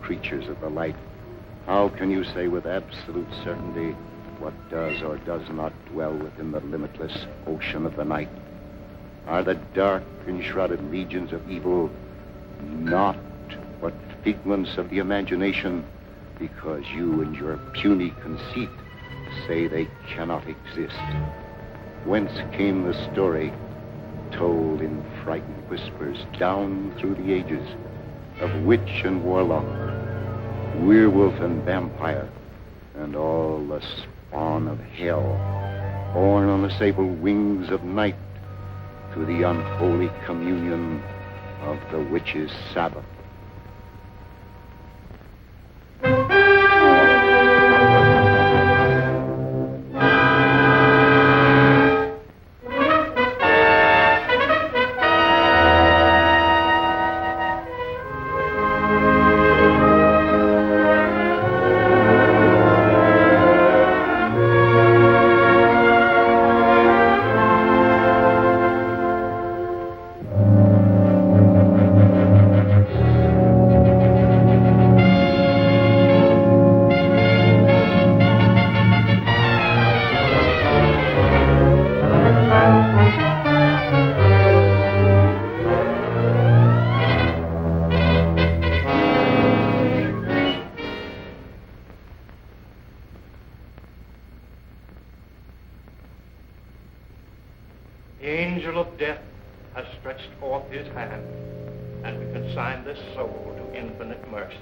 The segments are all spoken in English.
creatures of the light, how can you say with absolute certainty what does or does not dwell within the limitless ocean of the night? Are the dark and shrouded legions of evil not but figments of the imagination, because you and your puny conceit say they cannot exist? Whence came the story, told in frightened whispers down through the ages, of witch and warlock, werewolf and vampire, and all the spawn of hell, born on the sable wings of night to the unholy communion of the witch's Sabbath? The angel of death has stretched forth his hand, and we consign this soul to infinite mercy.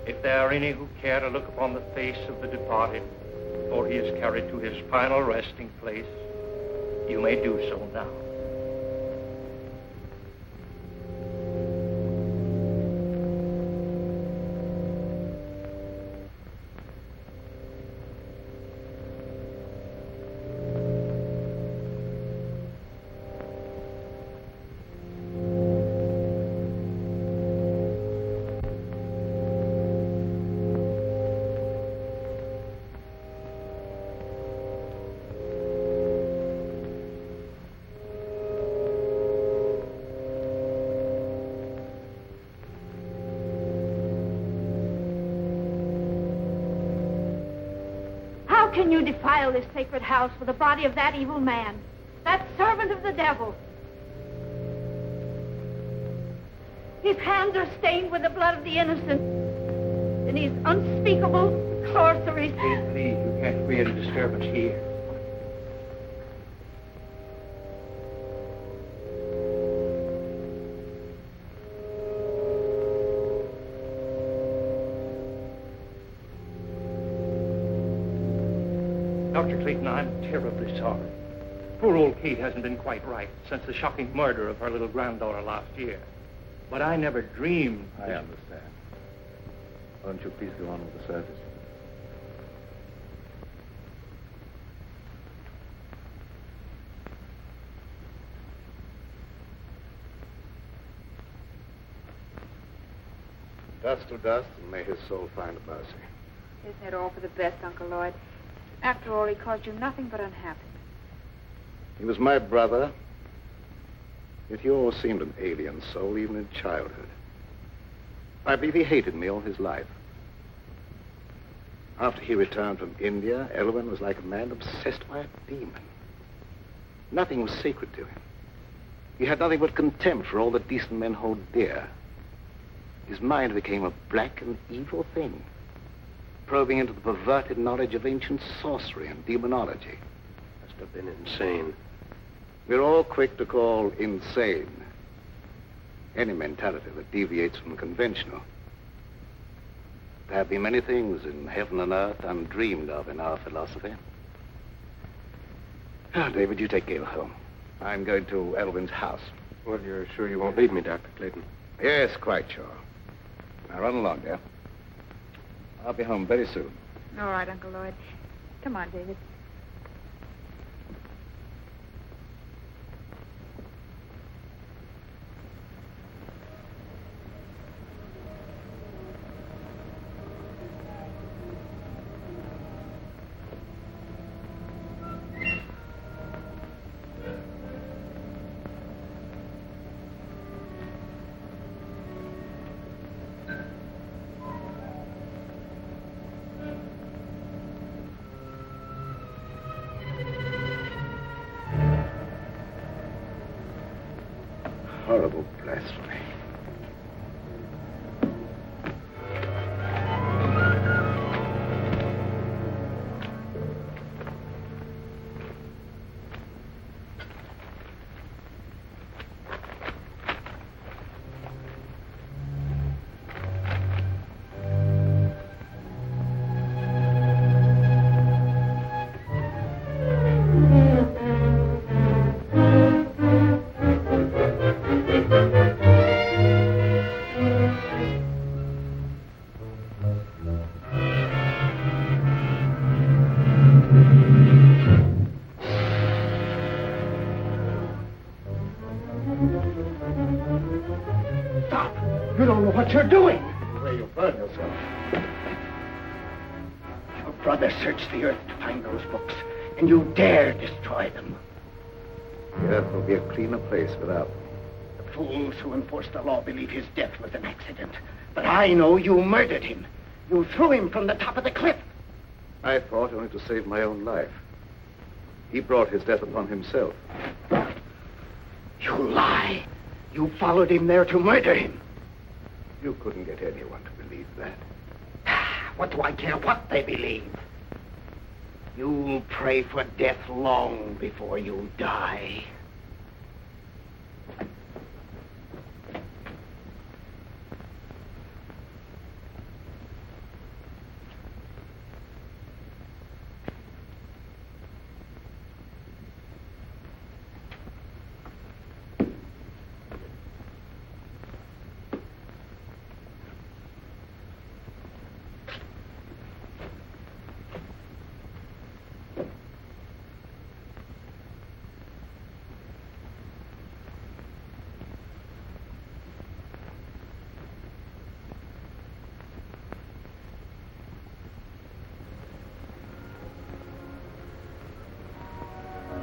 If there are any who care to look upon the face of the departed before he is carried to his final resting place, you may do so now. How can you defile this sacred house with the body of that evil man, that servant of the devil? His hands are stained with the blood of the innocent, and his unspeakable sorceries. Please, you can't create a disturbance here. Dr. Clayton, I'm terribly sorry. Poor old Kate hasn't been quite right since the shocking murder of her little granddaughter last year. But I never dreamed... I understand. Why don't you please go on with the service? Dust to dust, and may his soul find mercy. Isn't it all for the best, Uncle Lloyd? After all, he caused you nothing but unhappiness. He was my brother, yet he always seemed an alien soul, even in childhood. I believe he hated me all his life. After he returned from India, Elwyn was like a man obsessed by a demon. Nothing was sacred to him. He had nothing but contempt for all that decent men hold dear. His mind became a black and evil thing, probing into the perverted knowledge of ancient sorcery and demonology. Must have been insane. We're all quick to call insane any mentality that deviates from the conventional. There have been many things in heaven and earth undreamed of in our philosophy. Now, David, you take Gail home. I'm going to Elwyn's house. Well, you're sure you won't leave me, Dr. Clayton? Yes, quite sure. Now, run along, dear. I'll be home very soon. All right, Uncle Lloyd. Come on, David. horrible blasphemy. You don't know what you're doing. Where you burn yourself. Your brother searched the earth to find those books, and you dare destroy them. The earth will be a cleaner place without them. The fools who enforce the law believe his death was an accident. But I know you murdered him. You threw him from the top of the cliff. I fought only to save my own life. He brought his death upon himself. You lie. You followed him there to murder him. You couldn't get anyone to believe that. What do I care what they believe? You'll pray for death long before you die.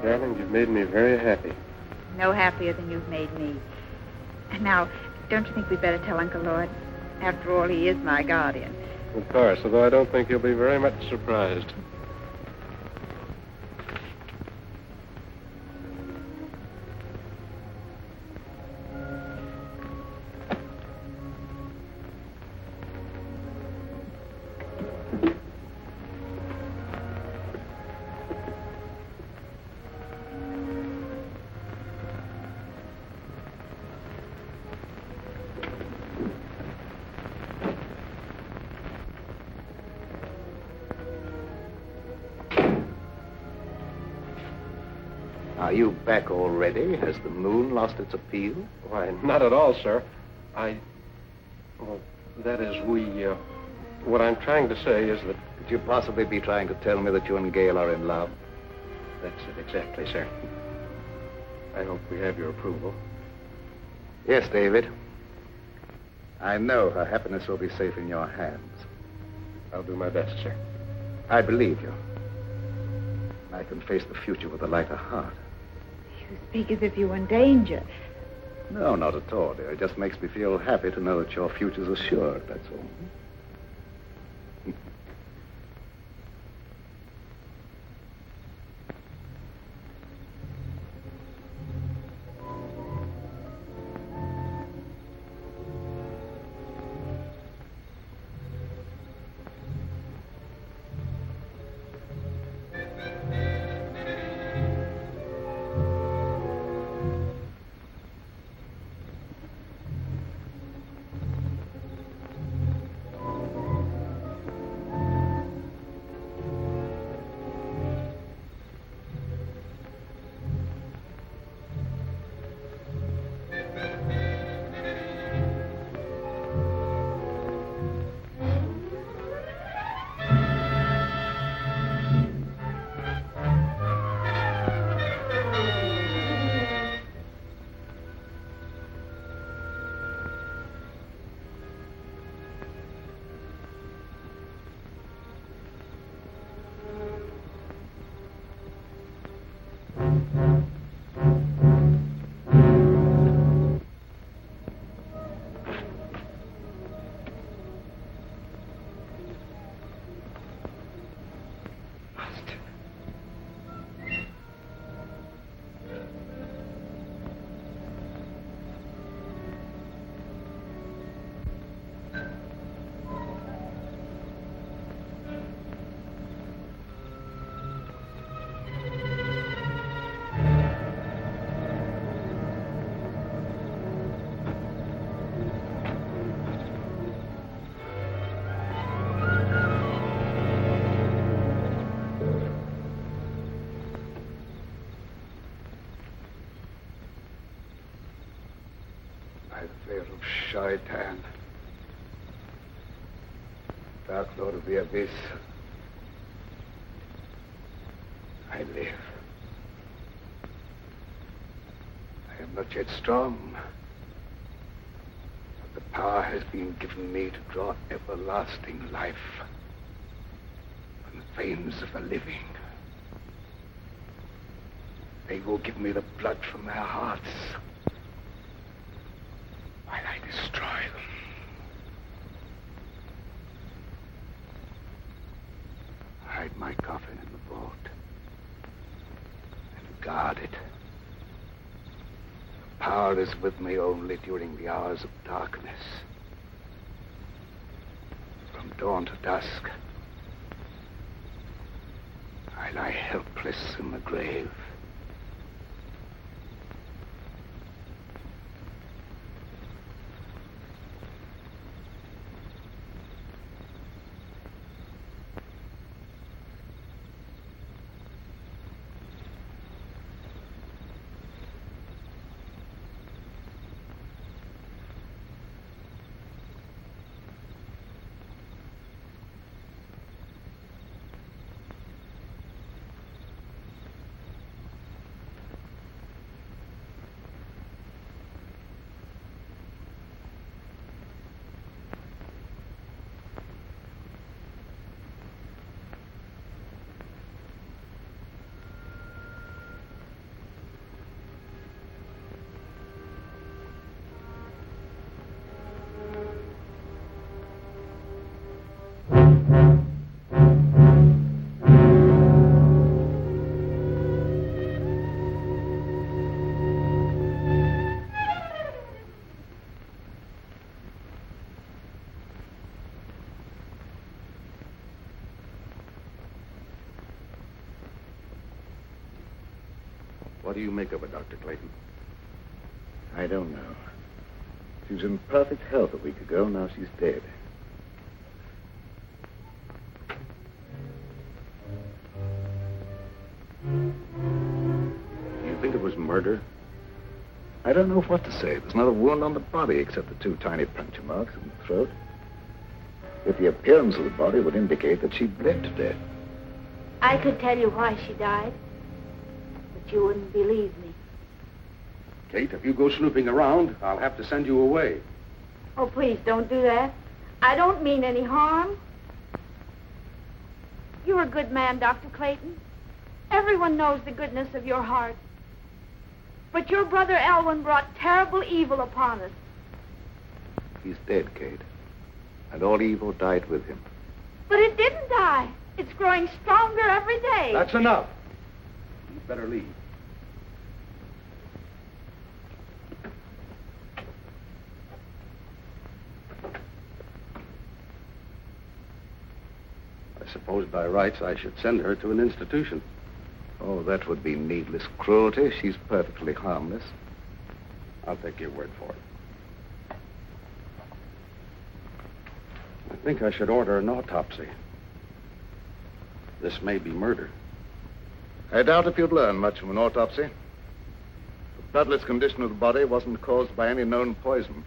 Darling, you've made me very happy. No happier than you've made me. And now, don't you think we'd better tell Uncle Lloyd? After all, he is my guardian. Of course, although I don't think he'll be very much surprised. Are you back already? Has the moon lost its appeal? Why, not at all, sir. Well, that is, what I'm trying to say is that... Could you possibly be trying to tell me that you and Gail are in love? That's it, exactly, sir. I hope we have your approval. Yes, David. I know her happiness will be safe in your hands. I'll do my best, sir. I believe you. I can face the future with a lighter heart. You speak as if you were in danger. No, not at all, dear. It just makes me feel happy to know that your future's assured, that's all. Shaitan. Dark Lord of the Abyss. I live. I am not yet strong. But the power has been given me to draw everlasting life from the veins of the living. They will give me the blood from their hearts while I destroy them. Hide my coffin in the vault and guard it. The power is with me only during the hours of darkness. From dawn to dusk, I lie helpless in the grave. What do you make of her, Dr. Clayton? I don't know. She was in perfect health a week ago. Now she's dead. You think it was murder? I don't know what to say. There's not a wound on the body except the 2 tiny puncture marks in the throat. Yet the appearance of the body would indicate that she bled to death. I could tell you why she died, but you wouldn't believe me. Kate, if you go snooping around, I'll have to send you away. Oh, please don't do that. I don't mean any harm. You're a good man, Dr. Clayton. Everyone knows the goodness of your heart. But your brother Elwyn brought terrible evil upon us. He's dead, Kate. And all evil died with him. But it didn't die. It's growing stronger every day. That's enough. You'd better leave. I suppose by rights I should send her to an institution. Oh, that would be needless cruelty. She's perfectly harmless. I'll take your word for it. I think I should order an autopsy. This may be murder. I doubt if you'd learn much from an autopsy. The bloodless condition of the body wasn't caused by any known poison.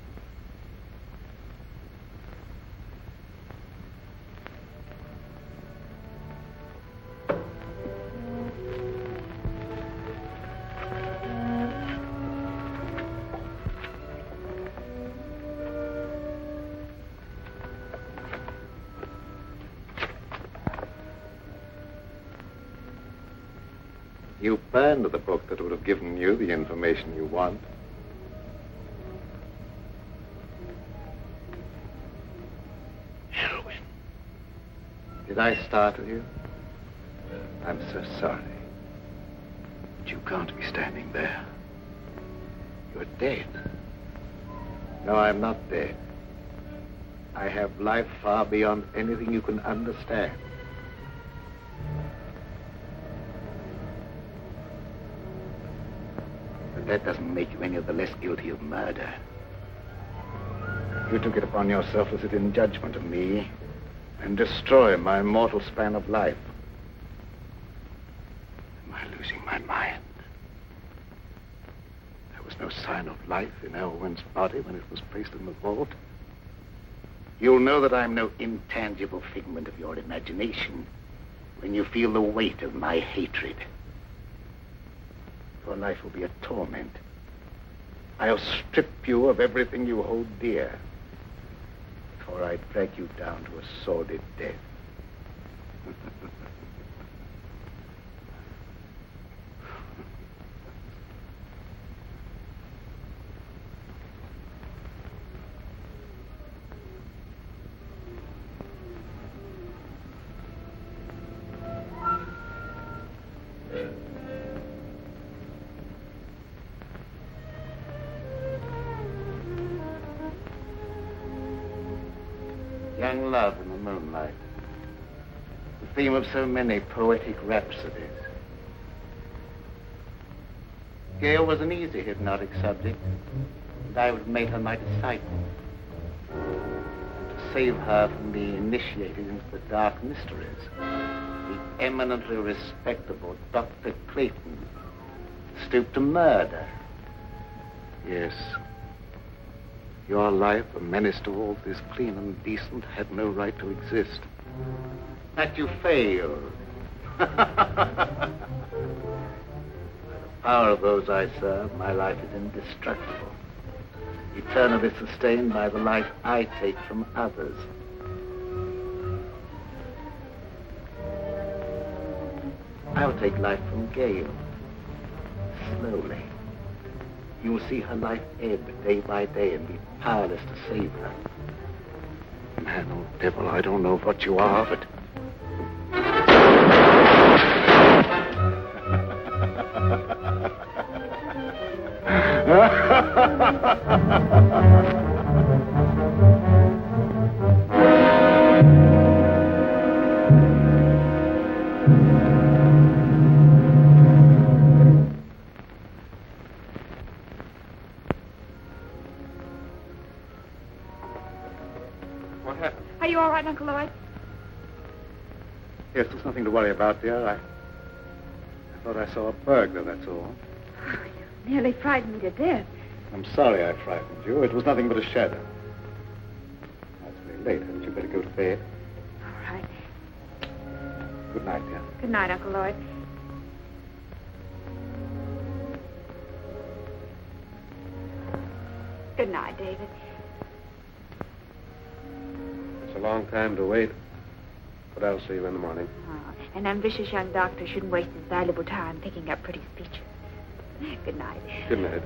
You burned the book that would have given you the information you want. Elwyn. Did I startle you? I'm so sorry. But you can't be standing there. You're dead. No, I'm not dead. I have life far beyond anything you can understand. That doesn't make you any of the less guilty of murder. You took it upon yourself to sit in judgment of me and destroy my mortal span of life. Am I losing my mind? There was no sign of life in Elwyn's body when it was placed in the vault. You'll know that I'm no intangible figment of your imagination when you feel the weight of my hatred. Your life will be a torment. I'll strip you of everything you hold dear before I drag you down to a sordid death. Young love in the moonlight, the theme of so many poetic rhapsodies. Gail was an easy hypnotic subject, and I would have made her my disciple. And to save her from being initiated into the dark mysteries, the eminently respectable Dr. Clayton stooped to murder. Yes. Your life, a menace to all that is clean and decent, had no right to exist. That you failed. By the power of those I serve, my life is indestructible, eternally sustained by the life I take from others. I will take life from Gail, slowly. You will see her life ebb day by day and be powerless to save her. Man or devil, I don't know what you are, but... Are you all right, Uncle Lloyd? Yes, there's nothing to worry about, dear. I thought I saw a burglar, that's all. Oh, you nearly frightened me to death. I'm sorry I frightened you. It was nothing but a shadow. Now, it's very late. Hadn't you better go to bed? All right. Good night, dear. Good night, Uncle Lloyd. Good night, David. It's a long time to wait, but I'll see you in the morning. Oh, an ambitious young doctor shouldn't waste his valuable time picking up pretty speeches. Good night. Good night.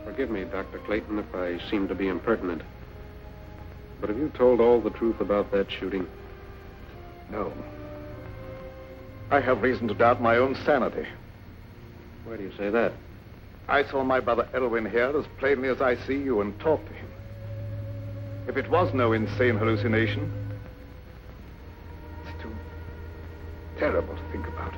Forgive me, Dr. Clayton, if I seem to be impertinent. But have you told all the truth about that shooting? No. I have reason to doubt my own sanity. Why do you say that? I saw my brother Elwyn here as plainly as I see you and talked to him. If it was no insane hallucination, it's too terrible to think about.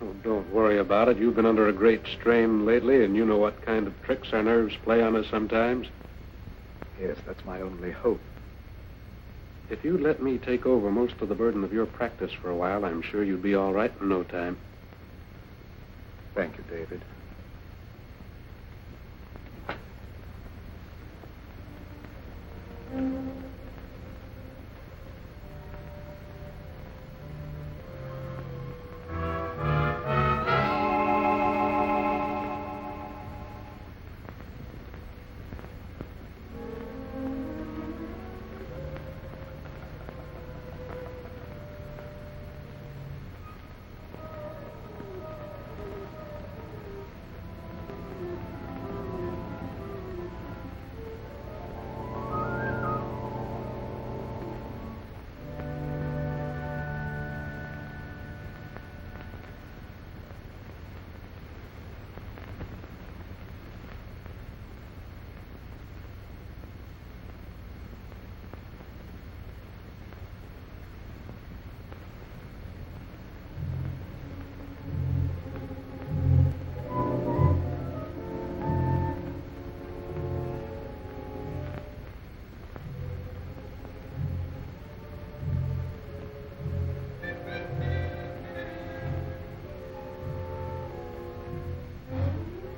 Oh, don't worry about it. You've been under a great strain lately, and you know what kind of tricks our nerves play on us sometimes. Yes, that's my only hope. If you'd let me take over most of the burden of your practice for a while, I'm sure you'd be all right in no time. Thank you, David.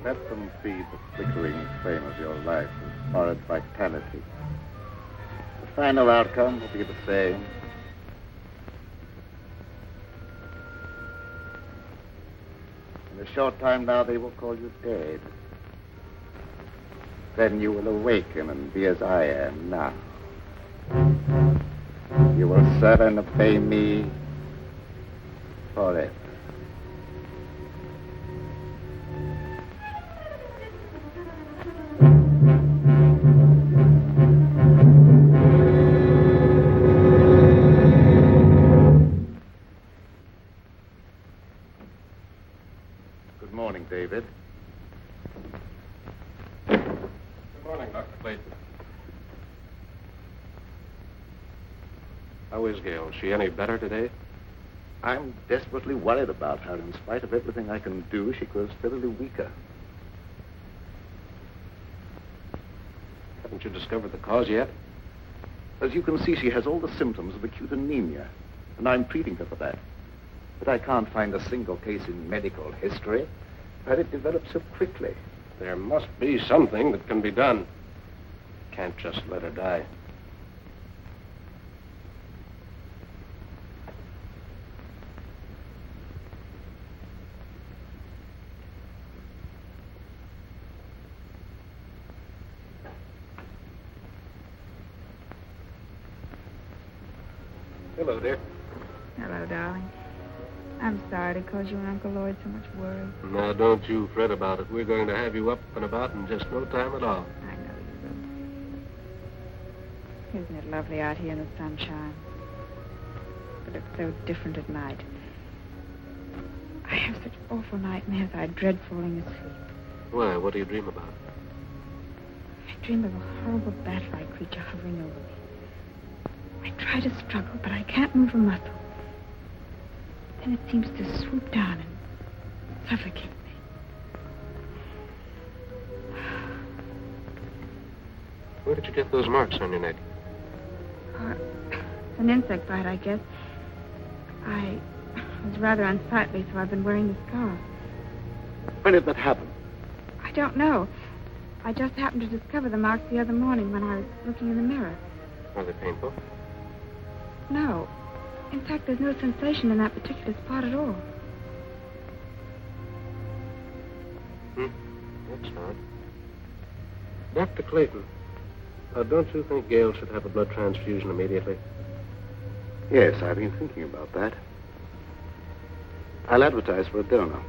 Let them feed the flickering flame of your life with borrowed vitality. The final outcome will be the same. In a short time now, they will call you dead. Then you will awaken and be as I am now. You will serve and obey me forever. Good morning, David. Good morning, Dr. Clayton. How is Gail? Is she any better today? I'm desperately worried about her. In spite of everything I can do, she grows steadily weaker. Haven't you discovered the cause yet? As you can see, she has all the symptoms of acute anemia, and I'm treating her for that. But I can't find a single case in medical history where it developed so quickly. There must be something that can be done. Can't just let her die. Hello, dear. Hello, darling. I'm sorry to cause you and Uncle Lloyd so much worry. Now, don't you fret about it. We're going to have you up and about in just no time at all. I know you will. Isn't it lovely out here in the sunshine? But it's so different at night. I have such awful nightmares. I dread falling asleep. Why? What do you dream about? I dream of a horrible bat-like creature hovering over me. I try to struggle, but I can't move a muscle. Then it seems to swoop down and suffocate me. Where did you get those marks on your neck? It's an insect bite, I guess. I was rather unsightly, so I've been wearing the scarf. When did that happen? I don't know. I just happened to discover the marks the other morning when I was looking in the mirror. Are they painful? No. In fact, there's no sensation in that particular spot at all. That's odd. Dr. Clayton, don't you think Gail should have a blood transfusion immediately? Yes, I've been thinking about that. I'll advertise for a donor.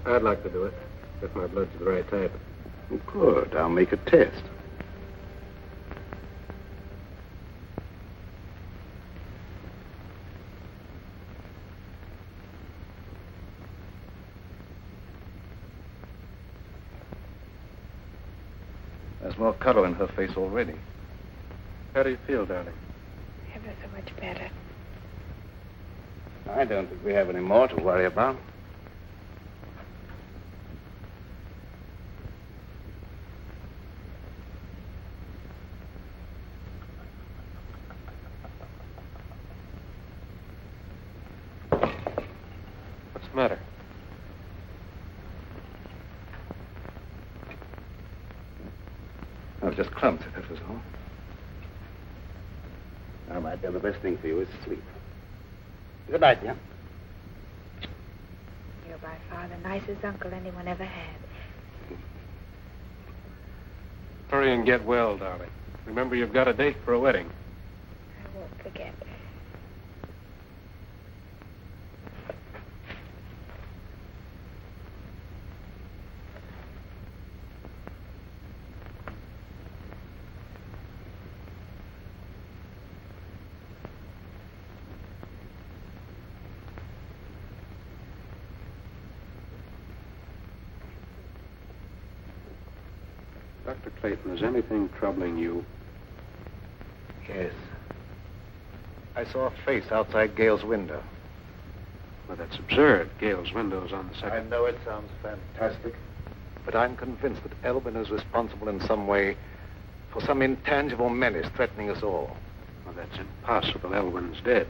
I'd like to do it, if my blood's the right type. Good. I'll make a test. There's more color in her face already. How do you feel, darling? Ever so much better. I don't think we have any more to worry about. What's the matter? I was just clumsy, that was all. Now, my dear, the best thing for you is sleep. Good night, dear. You're by far the nicest uncle anyone ever had. Hurry and get well, darling. Remember, you've got a date for a wedding. I won't forget. Dr. Clayton, is anything troubling you? Yes. I saw a face outside Gail's window. Well, that's absurd. Gail's window's on the I second. know it sounds fantastic, but I'm convinced that Elwyn is responsible in some way for some intangible menace threatening us all. Well, that's impossible. Elwyn's dead.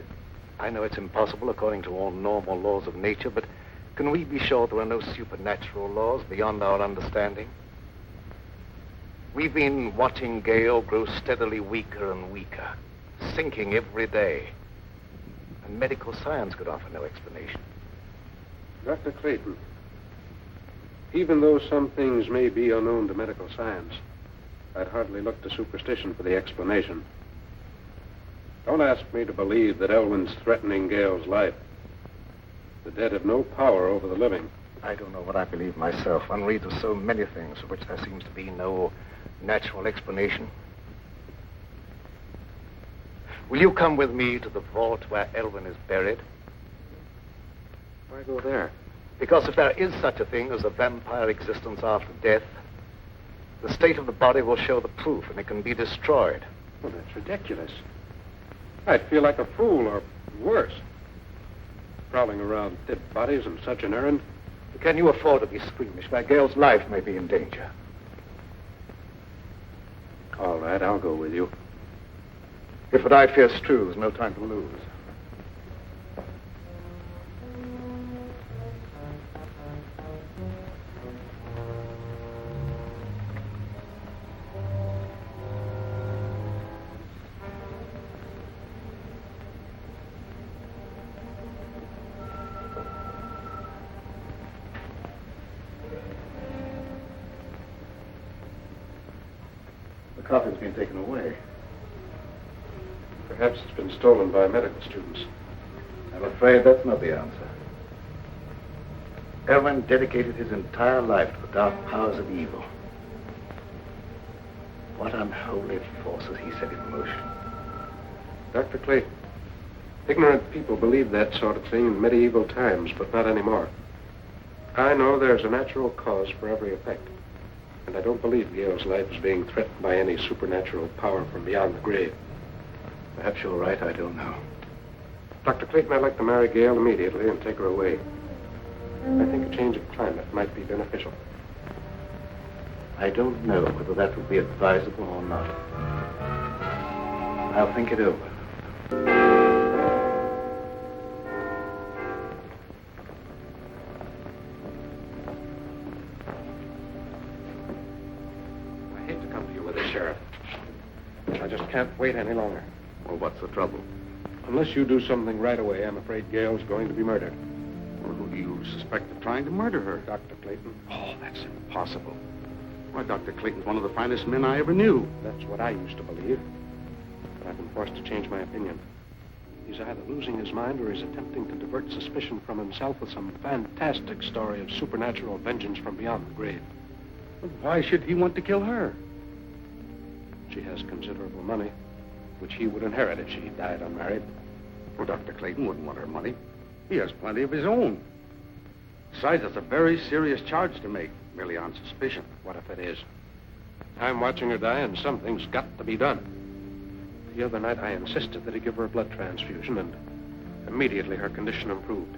I know it's impossible according to all normal laws of nature, but Can we be sure there are no supernatural laws beyond our understanding? We've been watching Gale grow steadily weaker and weaker, sinking every day. And medical science could offer no explanation. Dr. Clayton, even though some things may be unknown to medical science, I'd hardly look to superstition for the explanation. Don't ask me to believe that Elwyn's threatening Gale's life. The dead have no power over the living. I don't know what I believe myself. One reads of so many things for which there seems to be no natural explanation. Will you come with me to the vault where Elwyn is buried? Why go there? Because if there is such a thing as a vampire existence after death, the state of the body will show the proof and it can be destroyed. Well, that's ridiculous. I'd feel like a fool, or worse. Prowling around dead bodies on such an errand. Can you afford to be squeamish where Gale's life may be in danger? All right, I'll go with you. If what I fear's true, there's no time to lose. The coffin's been taken away. Perhaps it's been stolen by medical students. I'm afraid that's not the answer. Elwyn dedicated his entire life to the dark powers of evil. What unholy forces he set in motion. Dr. Clayton, ignorant people believed that sort of thing in medieval times, but not anymore. I know there's a natural cause for every effect. And I don't believe Gale's life is being threatened by any supernatural power from beyond the grave. Perhaps you're right, I don't know. Dr. Clayton, I'd like to marry Gale immediately and take her away. I think a change of climate might be beneficial. I don't know whether that would be advisable or not. I'll think it over. I hate to come to you with it, Sheriff. I just can't wait any longer. Well, what's the trouble? Unless you do something right away, I'm afraid Gale's going to be murdered. Well, who do you suspect of trying to murder her? Dr. Clayton. Oh, that's impossible. Why, Dr. Clayton's one of the finest men I ever knew. That's what I used to believe. But I've been forced to change my opinion. He's either losing his mind or he's attempting to divert suspicion from himself with some fantastic story of supernatural vengeance from beyond the grave. Well, why should he want to kill her? She has considerable money, which he would inherit if she died unmarried. Well, Dr. Clayton wouldn't want her money. He has plenty of his own. Besides, that's a very serious charge to make, merely on suspicion. What if it is? I'm watching her die, and something's got to be done. The other night, I insisted that he give her a blood transfusion, and immediately her condition improved.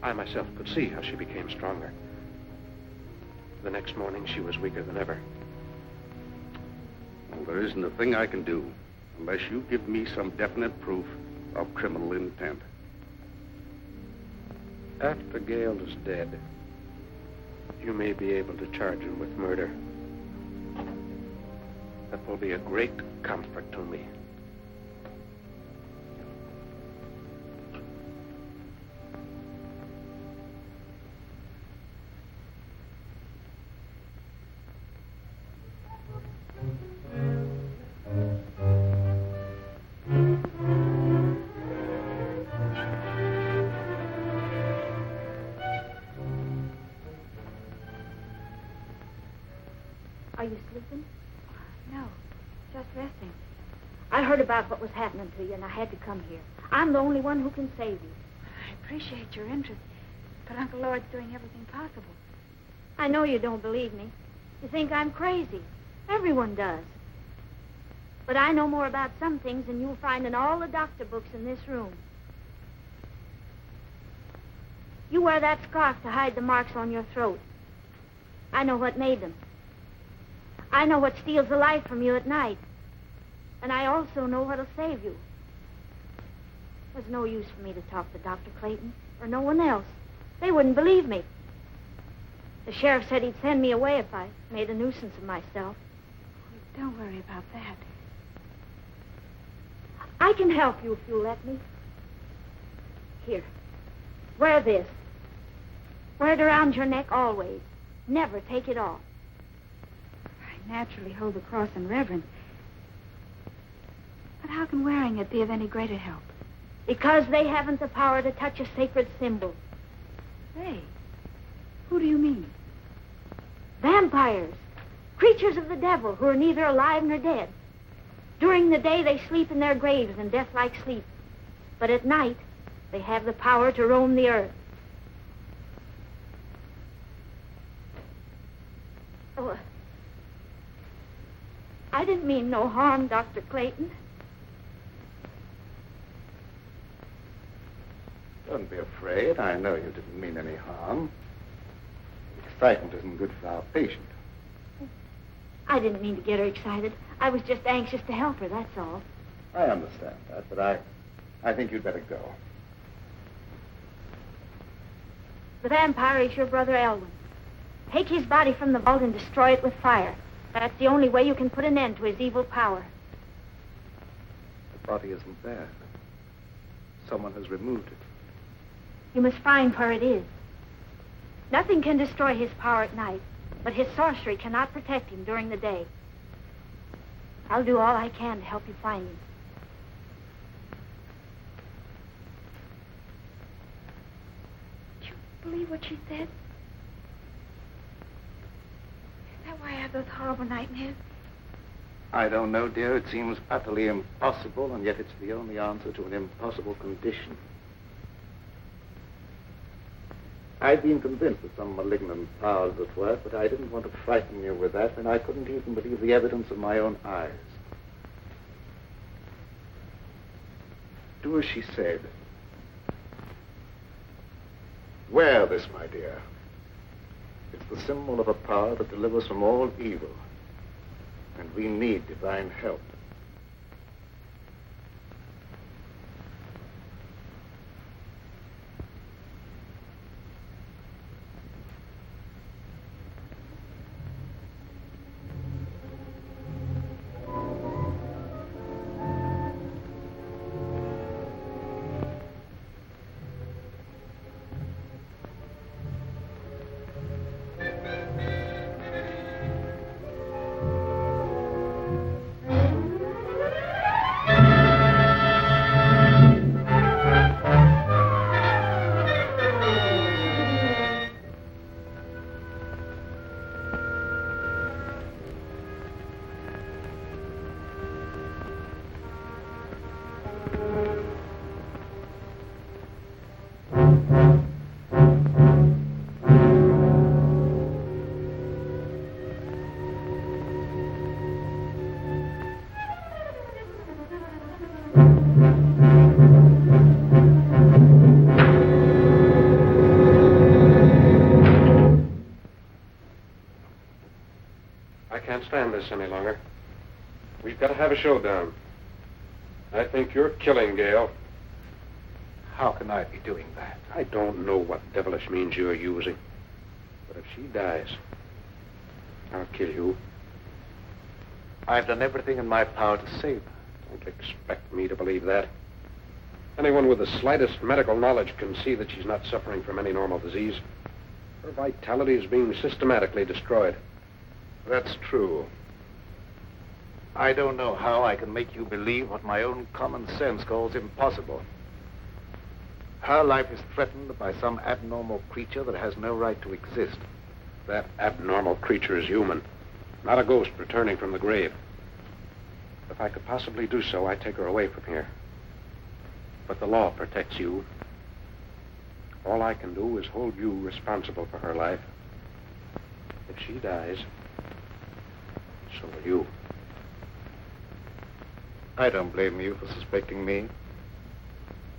I myself could see how she became stronger. The next morning, she was weaker than ever. Well, there isn't a thing I can do unless you give me some definite proof of criminal intent. After Gale is dead, you may be able to charge him with murder. That will be a great comfort to me. Are you sleeping? No, just resting. I heard about what was happening to you, and I had to come here. I'm the only one who can save you. I appreciate your interest, but Uncle Lord's doing everything possible. I know you don't believe me. You think I'm crazy. Everyone does. But I know more about some things than you'll find in all the doctor books in this room. You wear that scarf to hide the marks on your throat. I know what made them. I know what steals the life from you at night. And I also know what'll save you. There's no use for me to talk to Dr. Clayton or no one else. They wouldn't believe me. The sheriff said he'd send me away if I made a nuisance of myself. Don't worry about that. I can help you if you'll let me. Here, wear this. Wear it around your neck always. Never take it off. I naturally hold the cross in reverence. But how can wearing it be of any greater help? Because they haven't the power to touch a sacred symbol. They? Who do you mean? Vampires. Creatures of the devil who are neither alive nor dead. During the day, they sleep in their graves in death-like sleep. But at night, they have the power to roam the earth. Oh, I didn't mean no harm, Dr. Clayton. Don't be afraid. I know you didn't mean any harm. Excitement isn't good for our patient. I didn't mean to get her excited. I was just anxious to help her, that's all. I understand that, but I think you'd better go. The vampire is your brother Elwyn. Take his body from the vault and destroy it with fire. That's the only way you can put an end to his evil power. The body isn't there. Someone has removed it. You must find where it is. Nothing can destroy his power at night, but his sorcery cannot protect him during the day. I'll do all I can to help you find him. Did you believe what she said? Is that why I have those horrible nightmares? I don't know, dear. It seems utterly impossible, and yet it's the only answer to an impossible condition. I'd been convinced that some malignant power was at work, but I didn't want to frighten you with that, and I couldn't even believe the evidence of my own eyes. Do as she said. Wear this, my dear. It's the symbol of a power that delivers from all evil, and we need divine help. Stand this any longer. We've got to have a showdown. I think you're killing Gail. How can I be doing that? I don't know what devilish means you're using, but if she dies, I'll kill you. I've done everything in my power to save her. Don't expect me to believe that. Anyone with the slightest medical knowledge can see that she's not suffering from any normal disease. Her vitality is being systematically destroyed. That's true. I don't know how I can make you believe what my own common sense calls impossible. Her life is threatened by some abnormal creature that has no right to exist. That abnormal creature is human, not a ghost returning from the grave. If I could possibly do so, I'd take her away from here. But the law protects you. All I can do is hold you responsible for her life. If she dies, so will you. I don't blame you for suspecting me.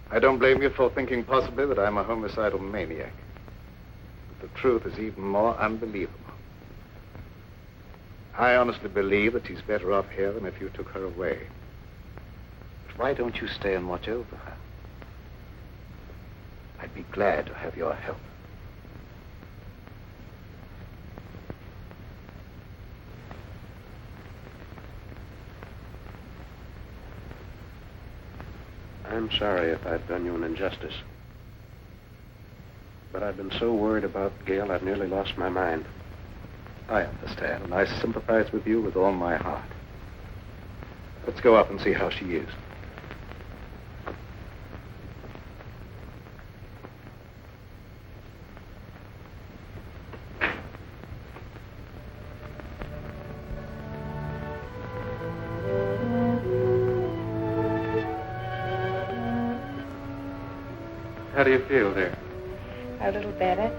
I don't blame you for thinking possibly that I'm a homicidal maniac. But the truth is even more unbelievable. I honestly believe that she's better off here than if you took her away. But why don't you stay and watch over her? I'd be glad to have your help. I'm sorry if I've done you an injustice. But I've been so worried about Gail, I've nearly lost my mind. I understand, and I sympathize with you with all my heart. Let's go up and see how she is. How do you feel, dear? A little better.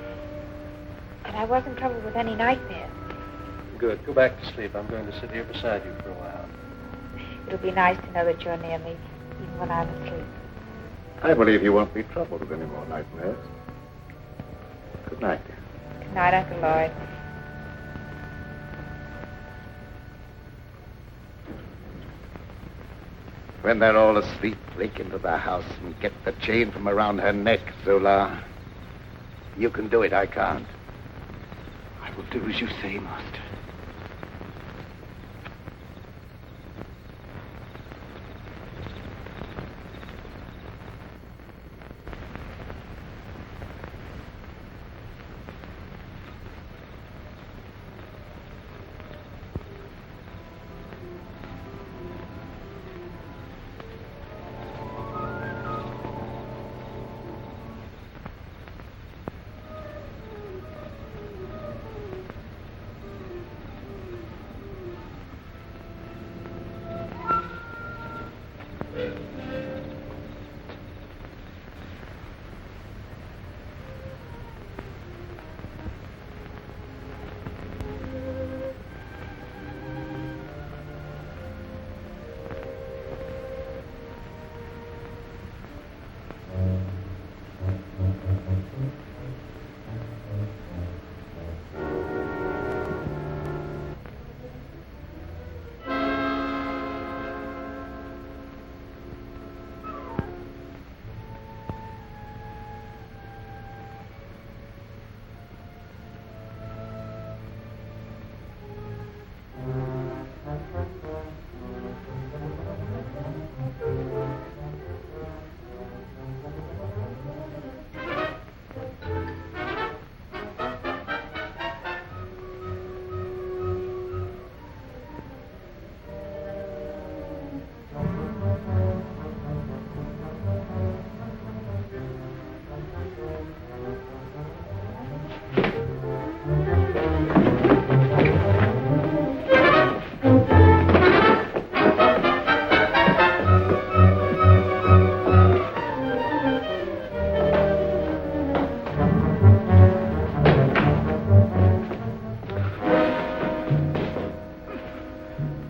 And I wasn't troubled with any nightmares. Good. Go back to sleep. I'm going to sit here beside you for a while. It'll be nice to know that you're near me, even when I'm asleep. I believe you won't be troubled with any more nightmares. Good night, dear. Good night, Uncle Lloyd. When they're all asleep, break into the house and get the chain from around her neck, Zola. You can do it, I can't. I will do as you say, Master.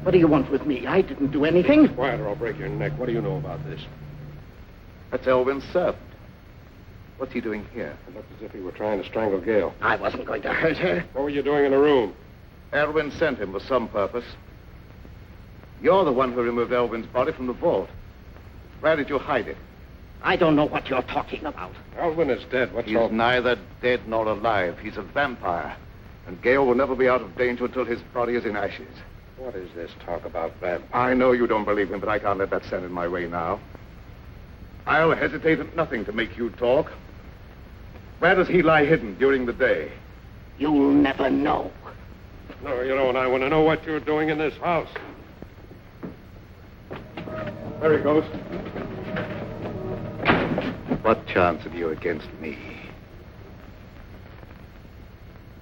What do you want with me? I didn't do anything. Quiet or I'll break your neck. What do you know about this? That's Elwyn's servant. What's he doing here? It looked as if he were trying to strangle Gail. I wasn't going to hurt her. What were you doing in the room? Elwyn sent him for some purpose. You're the one who removed Elwyn's body from the vault. Where did you hide it? I don't know what you're talking about. Elwyn is dead. What's He's all... neither dead nor alive. He's a vampire. And Gail will never be out of danger until his body is in ashes. What is this talk about vampires? I know you don't believe him, but I can't let that stand in my way now. I'll hesitate at nothing to make you talk. Where does he lie hidden during the day? You'll never know. No, you don't. I want to know what you're doing in this house. There he goes. What chance have you against me?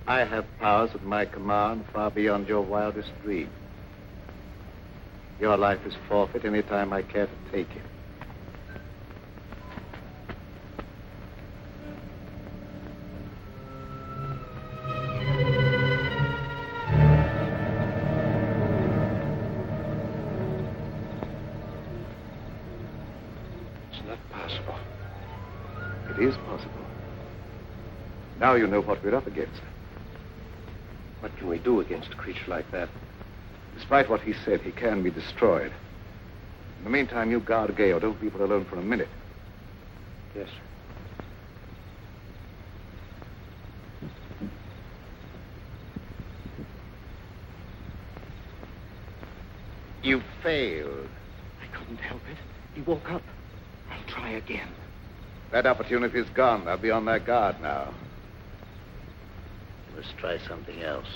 I have powers at my command far beyond your wildest dreams. Your life is forfeit any time I care to take it. It's not possible. It is possible. Now you know what we're up against. What can we do against a creature like that? Despite what he said, he can be destroyed. In the meantime, you guard Gail. Don't leave her alone for a minute. Yes, sir. You failed. I couldn't help it. He woke up. I again. That opportunity's gone. I'll be on their guard now. Let's try something else.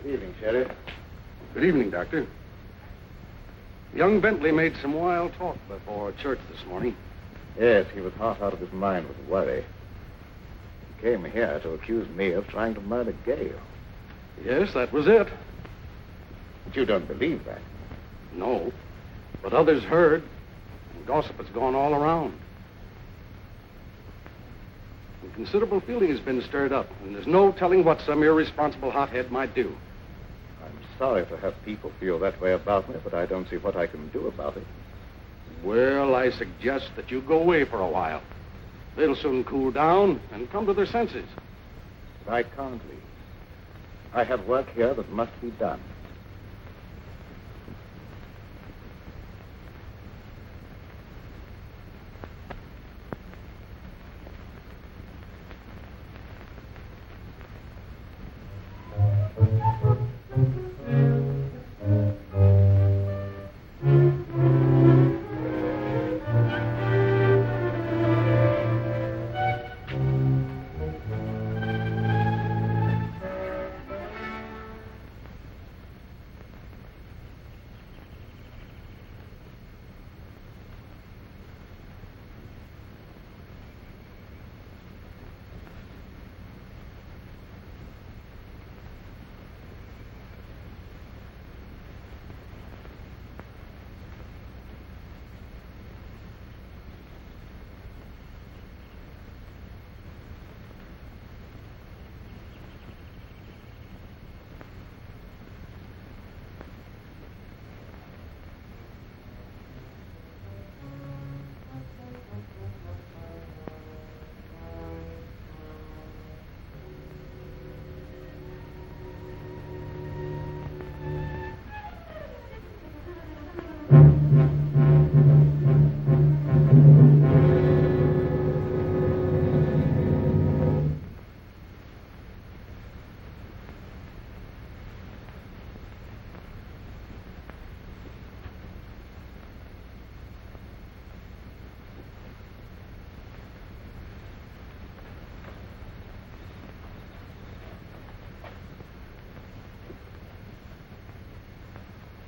Good evening, Sheriff. Good evening, Doctor. Young Bentley made some wild talk before church this morning. Yes, he was half out of his mind with worry. He came here to accuse me of trying to murder Gale. Yes, that was it. But you don't believe that. No, but others heard, and gossip has gone all around. And considerable feeling has been stirred up, and there's no telling what some irresponsible hothead might do. I'm sorry to have people feel that way about me, but I don't see what I can do about it. Well, I suggest that you go away for a while. They'll soon cool down and come to their senses. But I can't leave. I have work here that must be done.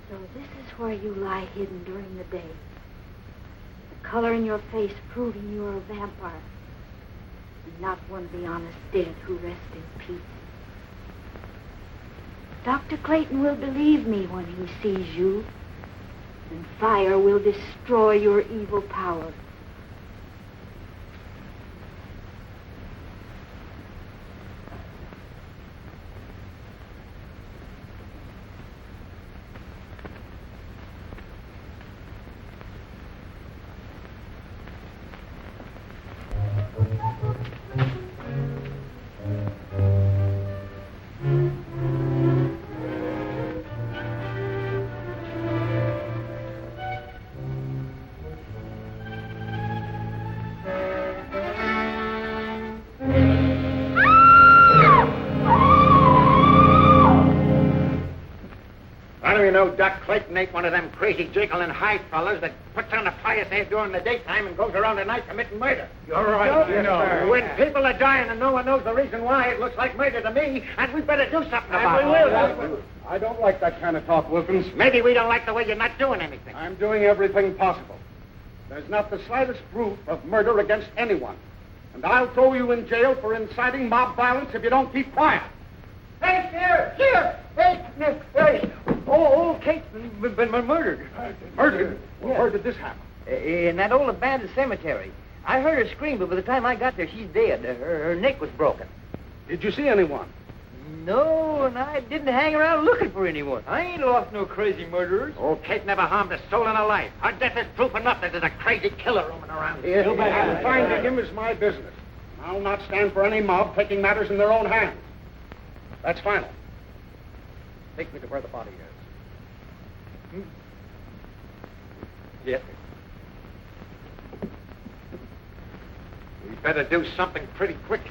So this is where you lie hidden during the day. The color in your face proving you are a vampire. And not one of the honest dead who rest in peace. Dr. Clayton will believe me when he sees you. And fire will destroy your evil power. You know, Doc Clayton ain't one of them crazy Jekyll and Hyde fellas that puts on a pious air during the daytime and goes around at night committing murder. You're right, you know. When people are dying and no one knows the reason why, it looks like murder to me, and we better do something about it. I don't like that kind of talk, Wilkins. Maybe we don't like the way you're not doing anything. I'm doing everything possible. There's not the slightest proof of murder against anyone. And I'll throw you in jail for inciting mob violence if you don't keep quiet. Hey, Sheriff! Sheriff! Hey! Old Kate's been murdered. Murdered? Well, where did this happen? In that old abandoned cemetery. I heard her scream, but by the time I got there, she's dead. Her neck was broken. Did you see anyone? No, and I didn't hang around looking for anyone. I ain't lost no crazy murderers. Old Kate never harmed a soul in her life. Her death is proof enough that there's a crazy killer roaming around here. And finding him is my business. I'll not stand for any mob taking matters in their own hands. That's final. Take me to where the body is. Yes, sir. We better do something pretty quick.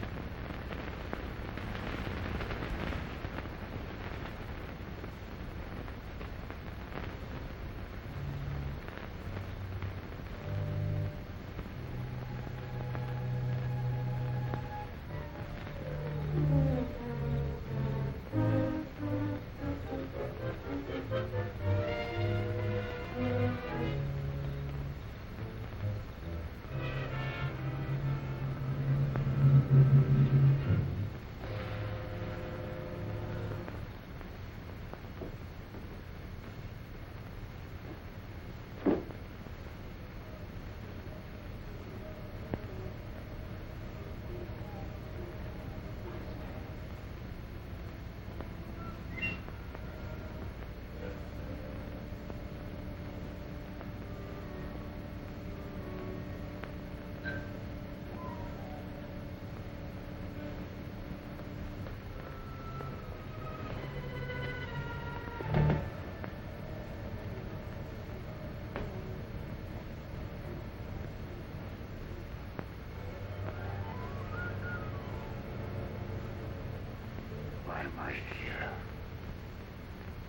Why am I here?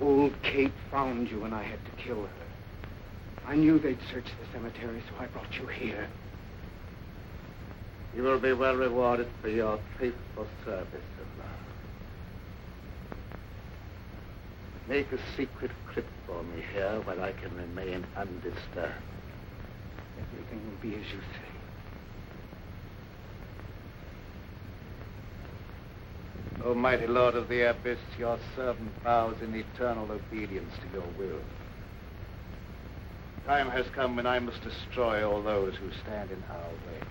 Old Kate found you and I had to kill her. I knew they'd search the cemetery, so I brought you here. You will be well rewarded for your faithful service of love. Make a secret crypt for me here where I can remain undisturbed. Everything will be as you say. O mighty Lord of the Abyss, your servant vows in eternal obedience to your will. Time has come when I must destroy all those who stand in our way.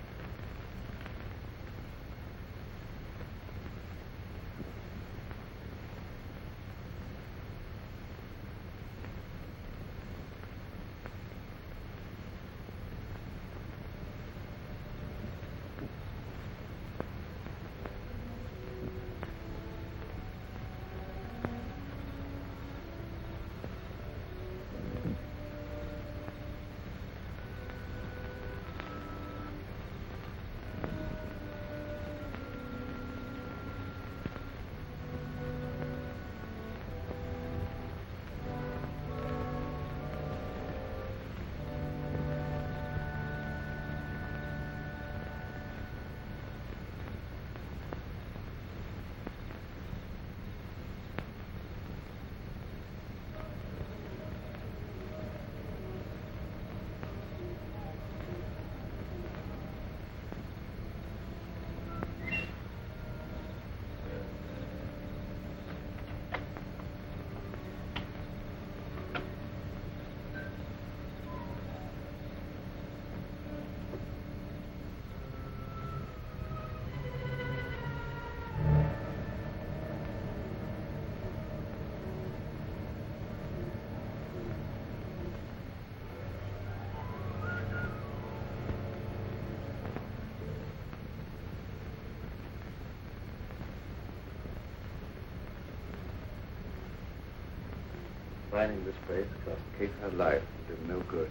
Finding this place cost Kate her life and did no good.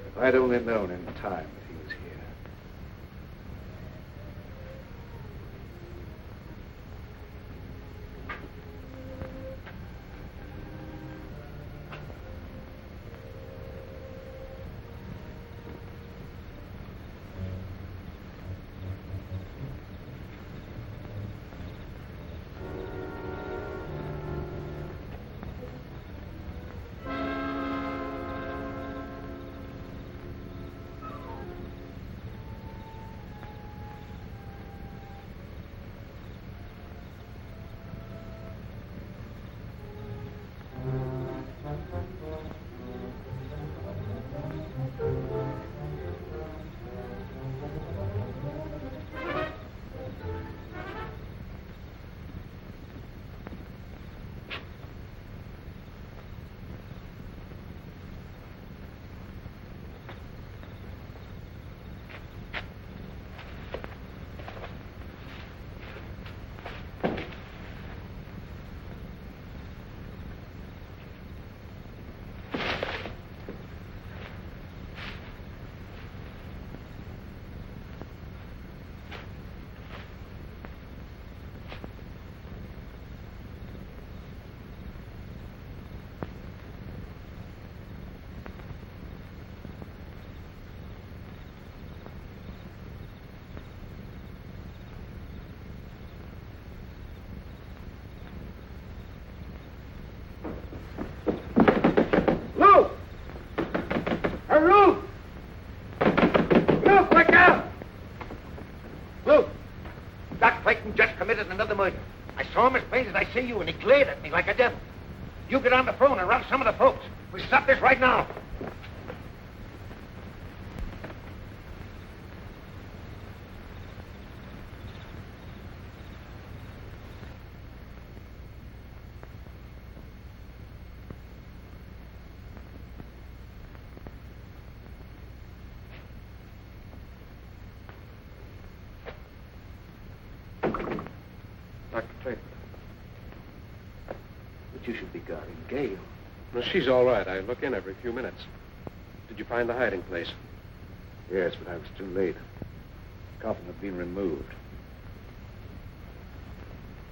If I'd only known in time that he was here. Look! Doc Clayton just committed another murder. I saw him as plain as I see you, and he glared at me like a devil. You get on the phone and run some of the folks. We stop this right now. Dr. Clayton. But you should be guarding Gail. No, she's all right. I look in every few minutes. Did you find the hiding place? Yes, but I was too late. The coffin had been removed.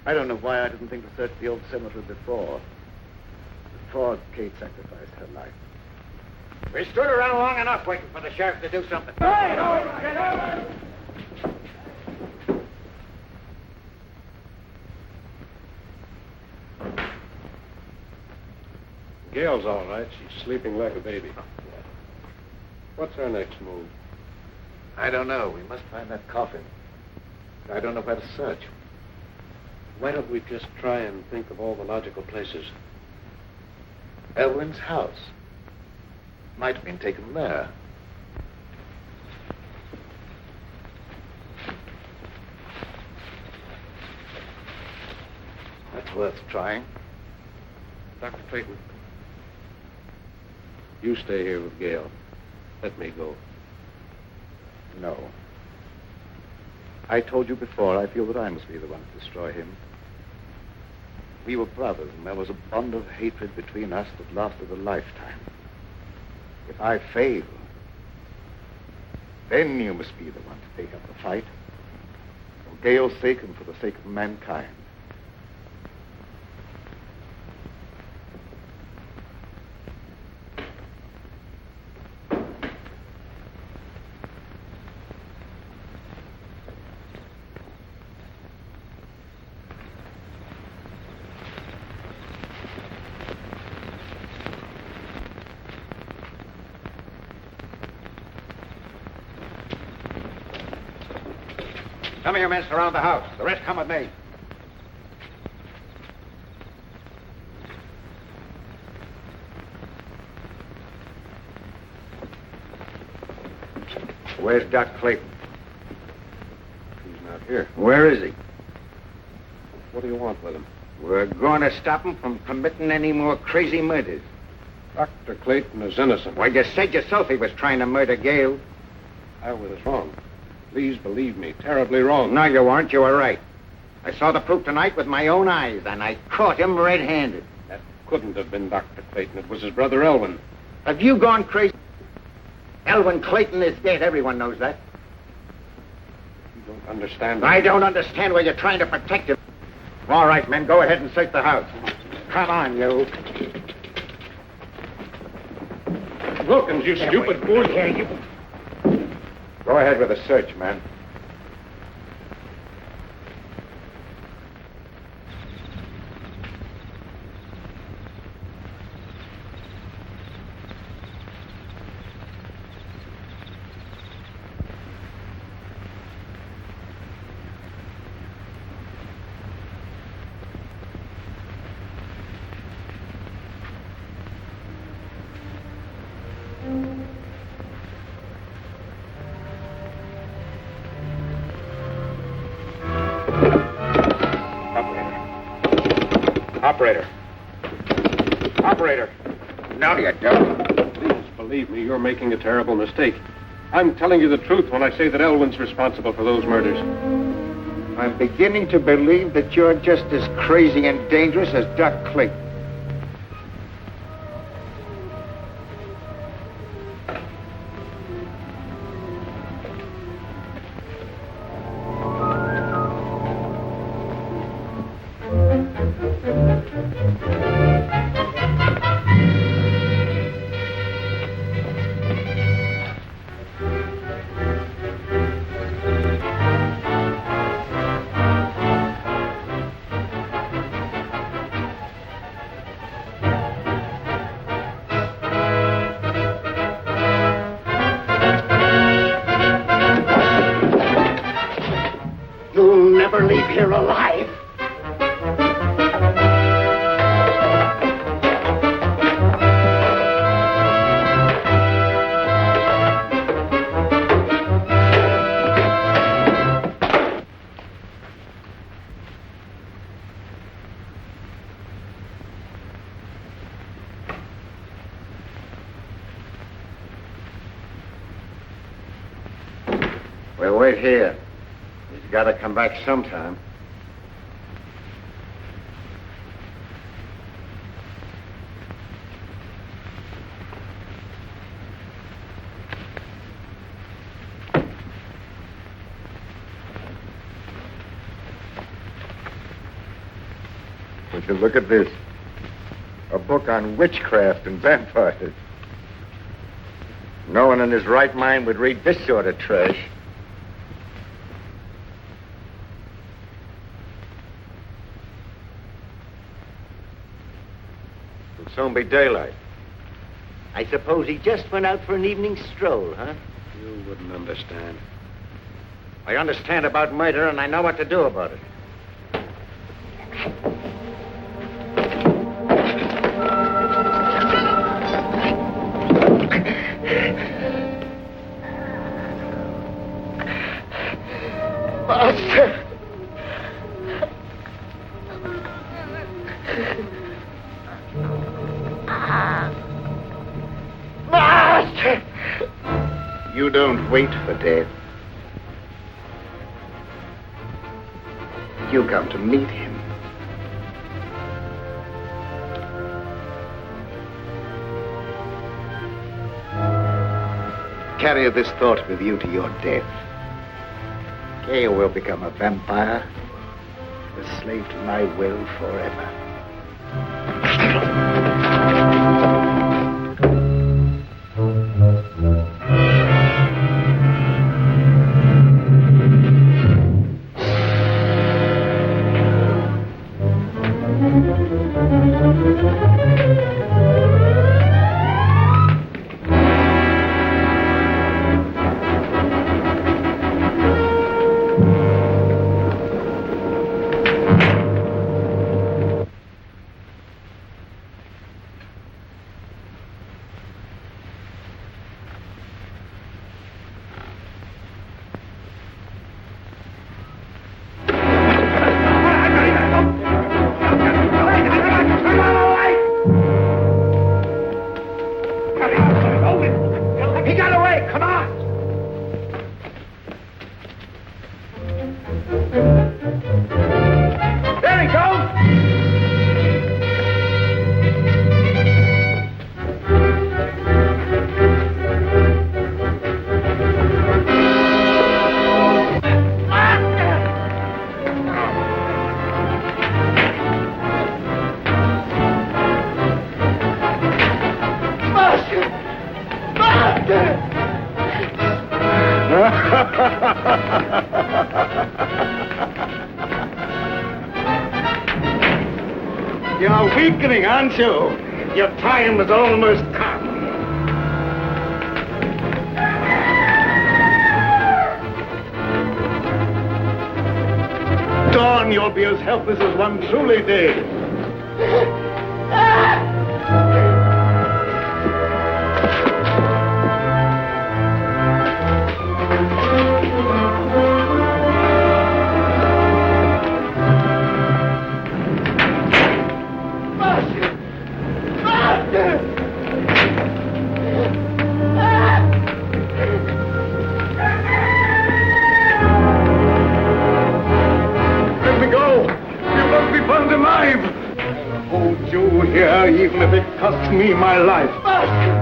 I don't know why I didn't think to search the old cemetery before Kate sacrificed her life. We stood around long enough waiting for the sheriff to do something. Gail's all right. She's sleeping like a baby. What's our next move? I don't know. We must find that coffin. I don't know where to search. Why don't we just try and think of all the logical places? Elwyn's house. Might have been taken there. That's worth trying. Dr. Clayton, you stay here with Gail. Let me go. No. I told you before, I feel that I must be the one to destroy him. We were brothers, and there was a bond of hatred between us that lasted a lifetime. If I fail, then you must be the one to take up the fight. For Gail's sake and for the sake of mankind. Some of your men surround the house. The rest come with me. Where's Doc Clayton? He's not here. Where is he? What do you want with him? We're going to stop him from committing any more crazy murders. Dr. Clayton is innocent. Well, you said yourself he was trying to murder Gail. I was wrong. Please believe me, terribly wrong. No, you weren't. You were right. I saw the proof tonight with my own eyes, and I caught him red-handed. That couldn't have been Dr. Clayton. It was his brother Elwyn. Have you gone crazy? Elwyn Clayton is dead. Everyone knows that. You don't understand. I don't understand why you're trying to protect him. All right, men, go ahead and search the house. Come on, you. Wilkins, you stupid fool. Here, you. Go ahead with the search, man. Operator. No, you don't. Please believe me, you're making a terrible mistake. I'm telling you the truth when I say that Elwyn's responsible for those murders. I'm beginning to believe that you're just as crazy and dangerous as Doc Clayton. never leave here alive. We'll wait here. He's got to come back sometime. Would you look at this? A book on witchcraft and vampires. No one in his right mind would read this sort of trash. It'll soon be daylight. I suppose he just went out for an evening stroll, huh? You wouldn't understand. I understand about murder, and I know what to do about it. Master! Master! You don't wait for death. You come to meet him. Carry this thought with you to your death. You will become a vampire, a slave to my will forever. You're weakening, aren't you? Your time has almost come. Dawn, you'll be as helpless as one truly dead. Even if it costs me my life. Master!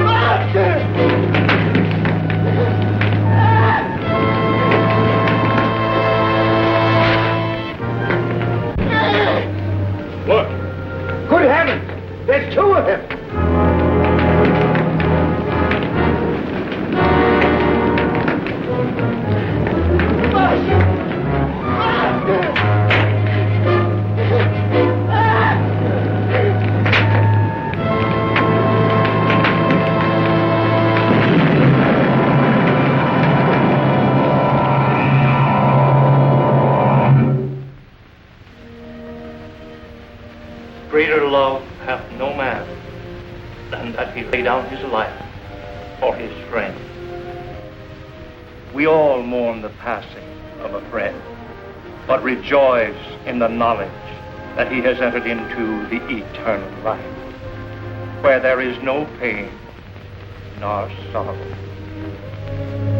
Master! Look! Good heavens! There's two of them! Master! Master! lay down his life for his friend. We all mourn the passing of a friend, but rejoice in the knowledge that he has entered into the eternal life, where there is no pain nor sorrow.